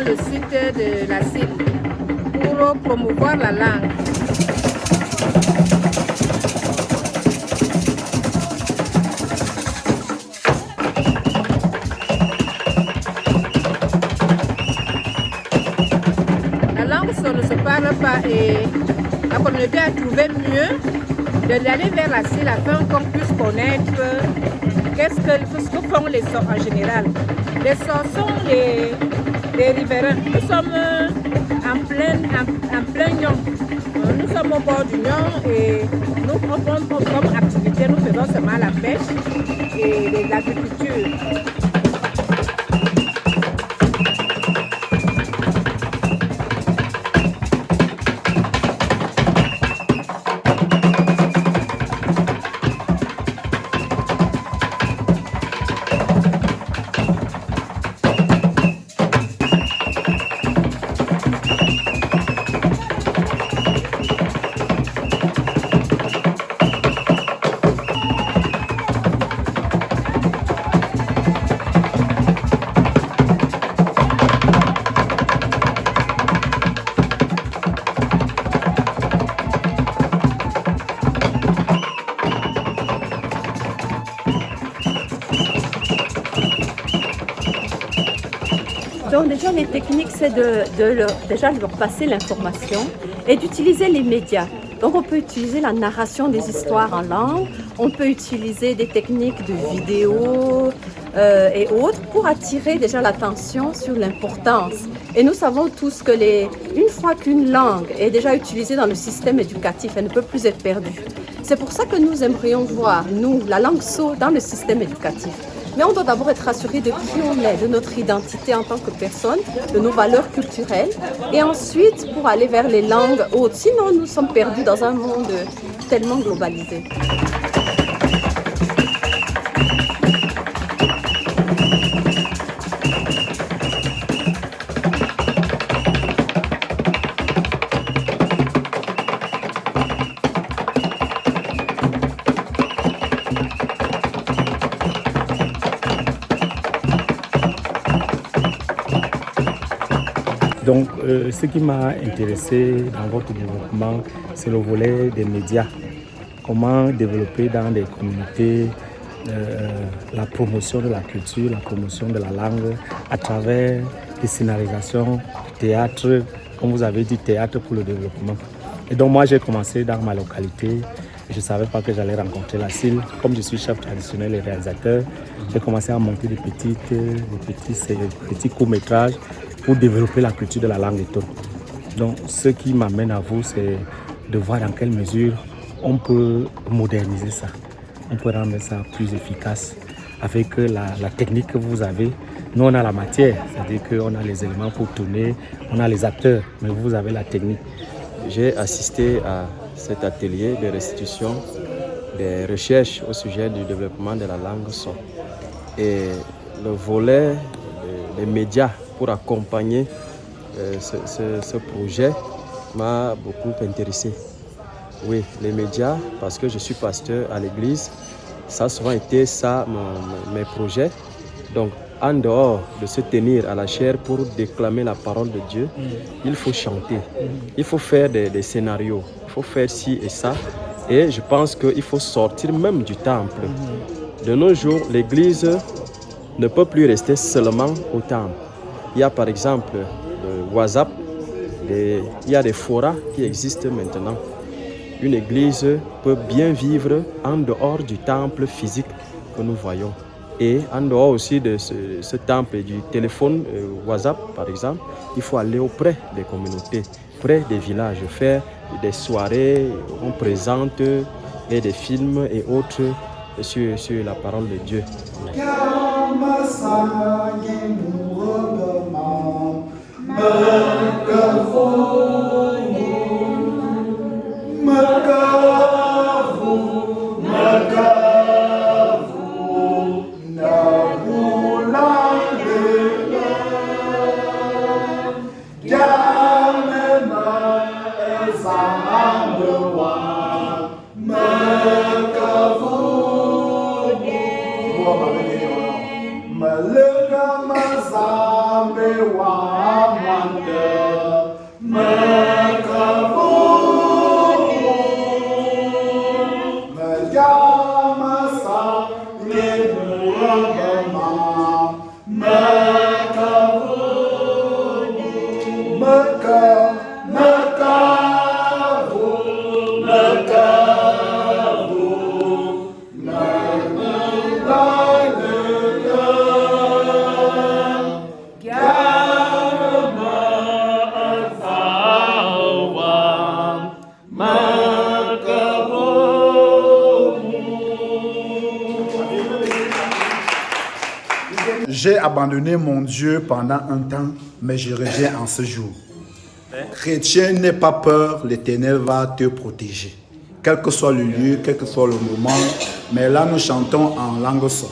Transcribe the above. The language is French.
le site de la CIL pour promouvoir la langue. La langue ne se parle pas et la communauté a trouvé mieux d'aller vers la CIL afin qu'on puisse connaître ce que font les sorts en général. Les sorts sont des riverains. Nous sommes en plein Nyon. Nous sommes au bord du Nyon et nous proposons comme activité, nous faisons seulement la pêche et l'agriculture. Donc déjà les techniques c'est déjà leur passer l'information et d'utiliser les médias. Donc on peut utiliser la narration des histoires en langue, on peut utiliser des techniques de vidéo et autres pour attirer déjà l'attention sur l'importance. Et nous savons tous que une fois qu'une langue est déjà utilisée dans le système éducatif, elle ne peut plus être perdue. C'est pour ça que nous aimerions voir, nous, la langue SO dans le système éducatif. Mais on doit d'abord être assuré de qui on est, de notre identité en tant que personne, de nos valeurs culturelles. Et ensuite, pour aller vers les langues autres. Sinon, nous sommes perdus dans un monde tellement globalisé. Donc, ce qui m'a intéressé dans votre développement, c'est le volet des médias. Comment développer dans des communautés la promotion de la culture, la promotion de la langue à travers des scénarisations, théâtre, comme vous avez dit, théâtre pour le développement. Et donc, moi, j'ai commencé dans ma localité. Je ne savais pas que j'allais rencontrer la CIL. Comme je suis chef traditionnel et réalisateur, j'ai commencé à monter des petits courts-métrages pour développer la culture de la langue et tout. Donc, ce qui m'amène à vous, c'est de voir dans quelle mesure on peut moderniser ça. On peut rendre ça plus efficace avec la technique que vous avez. Nous, on a la matière, c'est-à-dire qu'on a les éléments pour tourner, on a les acteurs, mais vous avez la technique. J'ai assisté à cet atelier de restitution des recherches au sujet du développement de la langue SO. Et le volet des médias pour accompagner ce projet m'a beaucoup intéressé. Oui, les médias, parce que je suis pasteur à l'église, ça a souvent été ça mes projets. Donc, en dehors de se tenir à la chaire pour déclamer la parole de Dieu, il faut chanter, il faut faire des scénarios, il faut faire ci et ça. Et je pense qu'il faut sortir même du temple. De nos jours, l'église ne peut plus rester seulement au temple. Il y a par exemple le WhatsApp, il y a des forats qui existent maintenant. Une église peut bien vivre en dehors du temple physique que nous voyons. Et en dehors aussi de ce temple et du téléphone WhatsApp, par exemple, il faut aller auprès des communautés, près des villages, faire des soirées, on présente et des films et autres sur la parole de Dieu. Malika Mazambe wa J'ai abandonné mon Dieu pendant un temps, mais je reviens en ce jour. Chrétien, n'aie pas peur, l'Éternel va te protéger. Quel que soit le lieu, quel que soit le moment, mais là nous chantons en langue sot.